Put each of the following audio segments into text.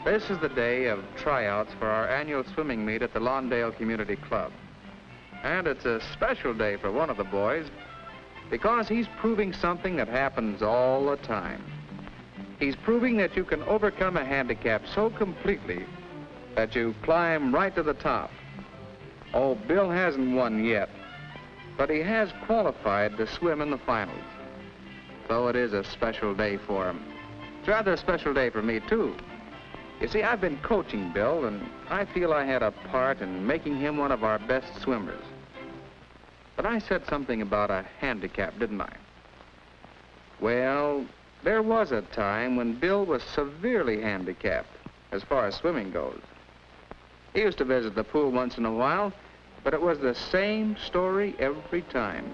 This is the day of tryouts for our annual swimming meet at the Lawndale Community Club. And it's a special day for one of the boys because he's proving something that happens all the time. He's proving that you can overcome a handicap so completely that you climb right to the top. Oh, Bill hasn't won yet, but he has qualified to swim in the finals. So it is a special day for him. It's rather a special day for me, too. You see, I've been coaching Bill, and I feel I had a part in making him one of our best swimmers. But I said something about a handicap, didn't I? Well, there was a time when Bill was severely handicapped as far as swimming goes. He used to visit the pool once in a while, but it was the same story every time.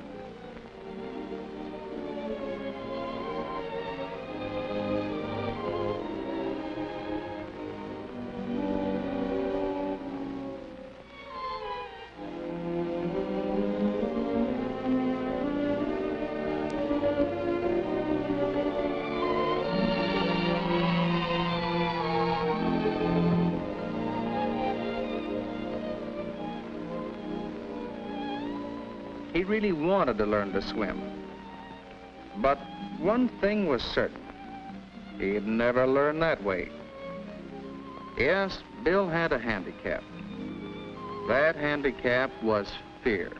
He really wanted to learn to swim. But one thing was certain. He'd never learn that way. Yes, Bill had a handicap. That handicap was fear.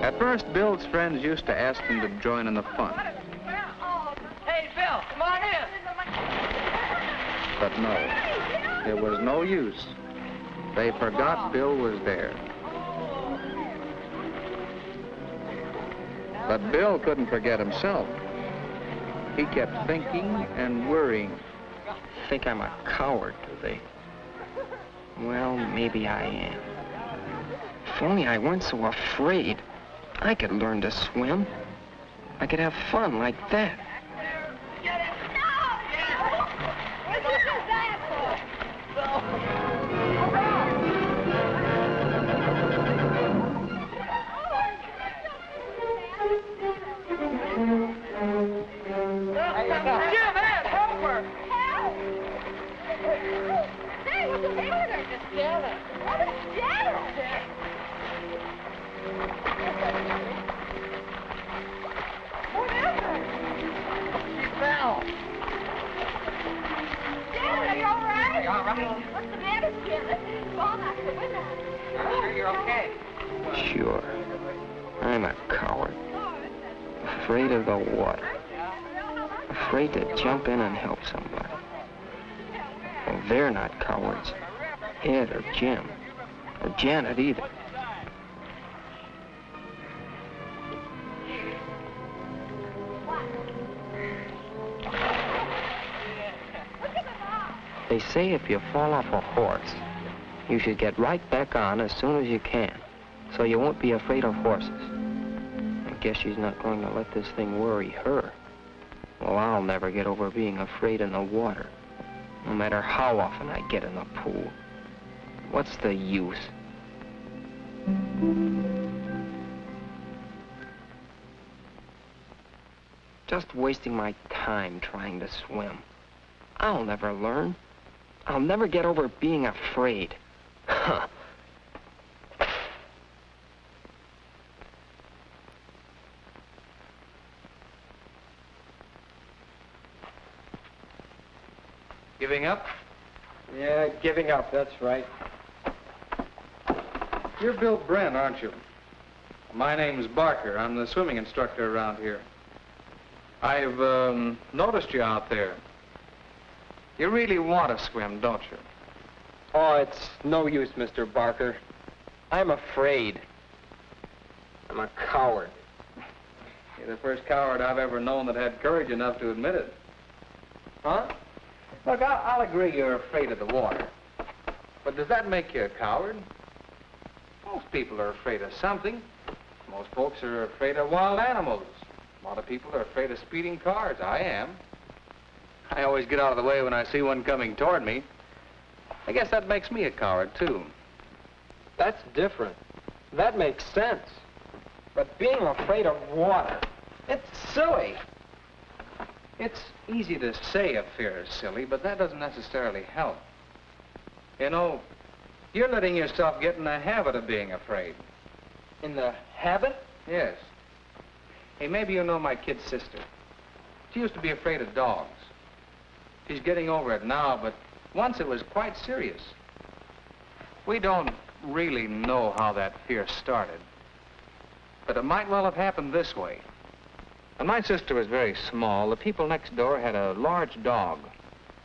At first, Bill's friends used to ask him to join in the fun. Hey, Bill, come on in. But no, it was no use. They forgot Bill was there. But Bill couldn't forget himself. He kept thinking and worrying. Think I'm a coward, do they? Well, maybe I am. If only I weren't so afraid. I could learn to swim. I could have fun like that. Get it! No! What did you do that Jim, Ed, help her! Help! Hey, what's the matter? It's Janet. Oh, it's Janet! What is it? She fell. Janet, are you all right? Are you all right? What's the matter, Janet? Fall knocked her with us. I'm sure you're okay. Sure. I'm a coward. Afraid of the water. Afraid to jump in and help somebody. Well, they're not cowards. Ed or Jim. Or Janet either. They say if you fall off a horse, you should get right back on as soon as you can, so you won't be afraid of horses. I guess she's not going to let this thing worry her. Well, I'll never get over being afraid in the water, no matter how often I get in the pool. What's the use? Just wasting my time trying to swim. I'll never learn. I'll never get over being afraid. Huh. Giving up? Yeah, giving up, that's right. You're Bill Brent, aren't you? My name's Barker. I'm the swimming instructor around here. I've noticed you out there. You really want to swim, don't you? Oh, it's no use, Mr. Barker. I'm afraid. I'm a coward. You're the first coward I've ever known that had courage enough to admit it. Huh? Look, I'll agree you're afraid of the water. But does that make you a coward? Most people are afraid of something. Most folks are afraid of wild animals. A lot of people are afraid of speeding cars. I am. I always get out of the way when I see one coming toward me. I guess that makes me a coward, too. That's different. That makes sense. But being afraid of water, it's silly. It's easy to say a fear is silly, but that doesn't necessarily help. You know, you're letting yourself get in the habit of being afraid. In the habit? Yes. Hey, maybe you know my kid sister. She used to be afraid of dogs. She's getting over it now, but once it was quite serious. We don't really know how that fear started, but it might well have happened this way. When my sister was very small, the people next door had a large dog.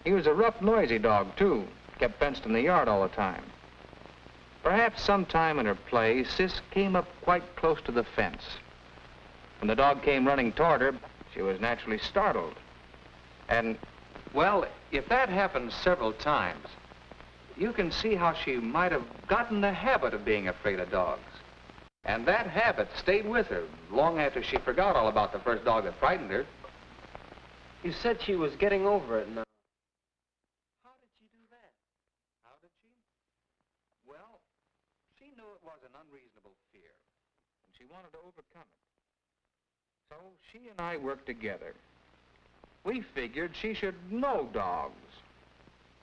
He was a rough, noisy dog, too. Kept fenced in the yard all the time. Perhaps sometime in her play, Sis came up quite close to the fence. When the dog came running toward her, she was naturally startled. And, well, if that happened several times, you can see how she might have gotten the habit of being afraid of dogs. And that habit stayed with her long after she forgot all about the first dog that frightened her. You said she was getting over it now. How did she do that? How did she? Well, she knew it was an unreasonable fear, and she wanted to overcome it. So she and I worked together. We figured she should know dogs.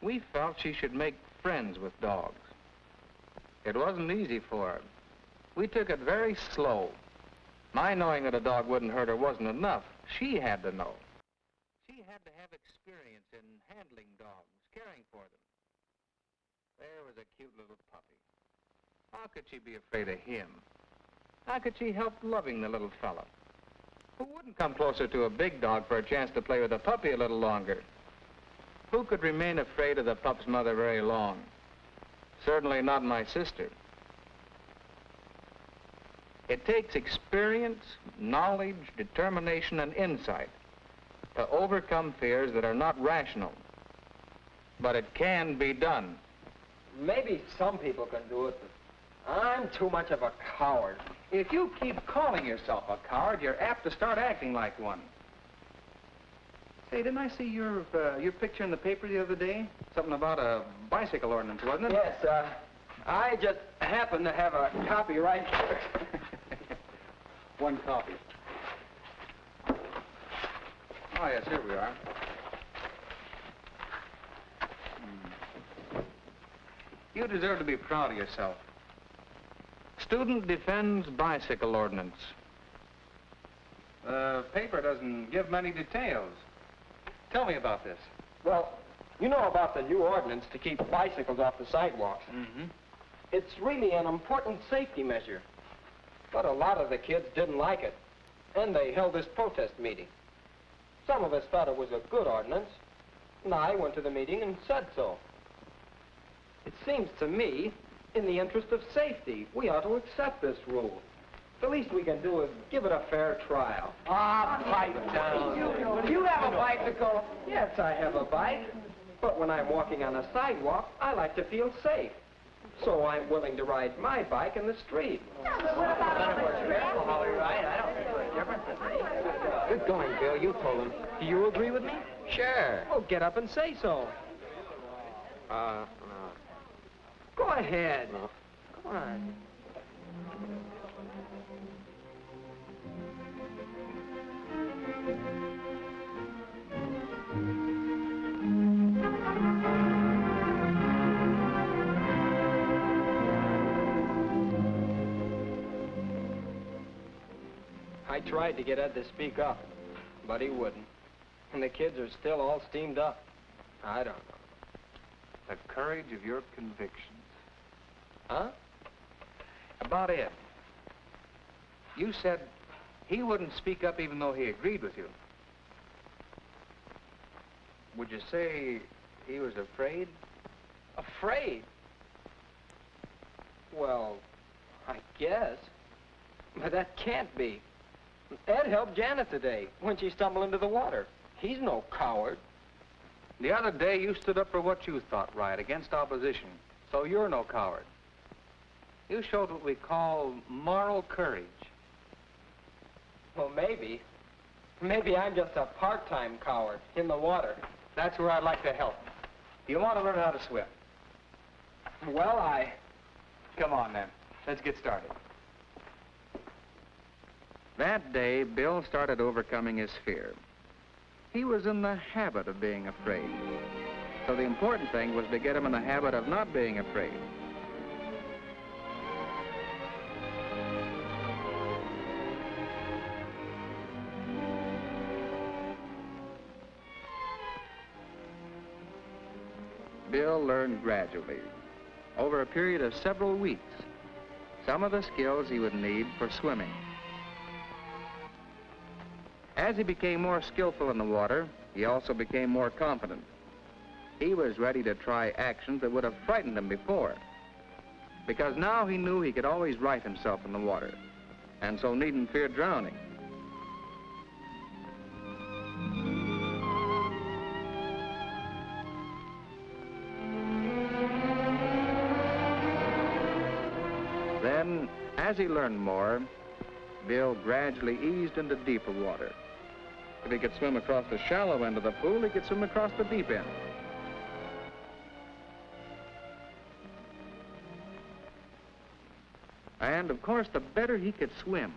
We felt she should make friends with dogs. It wasn't easy for her. We took it very slow. My knowing that a dog wouldn't hurt her wasn't enough. She had to know. She had to have experience in handling dogs, caring for them. There was a cute little puppy. How could she be afraid of him? How could she help loving the little fella? Who wouldn't come closer to a big dog for a chance to play with a puppy a little longer? Who could remain afraid of the pup's mother very long? Certainly not my sister. It takes experience, knowledge, determination, and insight to overcome fears that are not rational. But it can be done. Maybe some people can do it, but I'm too much of a coward. If you keep calling yourself a coward, you're apt to start acting like one. Say, didn't I see your picture in the paper the other day? Something about a bicycle ordinance, wasn't it? Yes, I just happen to have a copy right here. One copy. Oh, yes, here we are. You deserve to be proud of yourself. Student defends bicycle ordinance. The paper doesn't give many details. Tell me about this. Well, you know about the new ordinance to keep bicycles off the sidewalks. Mm-hmm. It's really an important safety measure. But a lot of the kids didn't like it, and they held this protest meeting. Some of us thought it was a good ordinance, and I went to the meeting and said so. It seems to me, in the interest of safety, we ought to accept this rule. The least we can do is give it a fair trial. Ah, pipe down. Do you have a bicycle? Yes, I have a bike, but when I'm walking on a sidewalk, I like to feel safe. So I'm willing to ride my bike in the street. Good going, Bill. You told him. Do you agree with me? Sure. Oh, get up and say so. No. Go ahead. No. Come on. I tried to get Ed to speak up, but he wouldn't. And the kids are still all steamed up. I don't know. The courage of your convictions. Huh? About Ed. You said he wouldn't speak up even though he agreed with you. Would you say he was afraid? Afraid? Well, I guess. But that can't be. Ed helped Janet today when she stumbled into the water. He's no coward. The other day you stood up for what you thought right against opposition, so you're no coward. You showed what we call moral courage. Well, maybe. Maybe I'm just a part-time coward in the water. That's where I'd like to help. You want to learn how to swim. Well, Come on, then. Let's get started. That day, Bill started overcoming his fear. He was in the habit of being afraid. So the important thing was to get him in the habit of not being afraid. Bill learned gradually, over a period of several weeks, some of the skills he would need for swimming. As he became more skillful in the water, he also became more confident. He was ready to try actions that would have frightened him before, because now he knew he could always right himself in the water, and so needn't fear drowning. Then, as he learned more, Bill gradually eased into deeper water. If he could swim across the shallow end of the pool, he could swim across the deep end. And, of course, the better he could swim,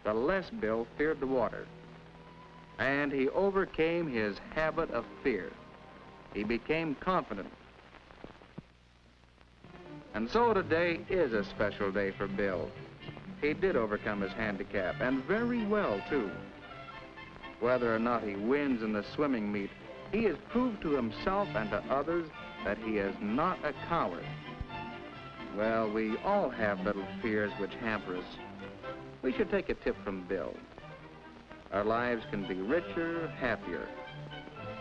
the less Bill feared the water. And he overcame his habit of fear. He became confident. And so today is a special day for Bill. He did overcome his handicap, and very well, too. Whether or not he wins in the swimming meet, he has proved to himself and to others that he is not a coward. Well, we all have little fears which hamper us. We should take a tip from Bill. Our lives can be richer, happier,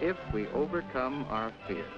if we overcome our fears.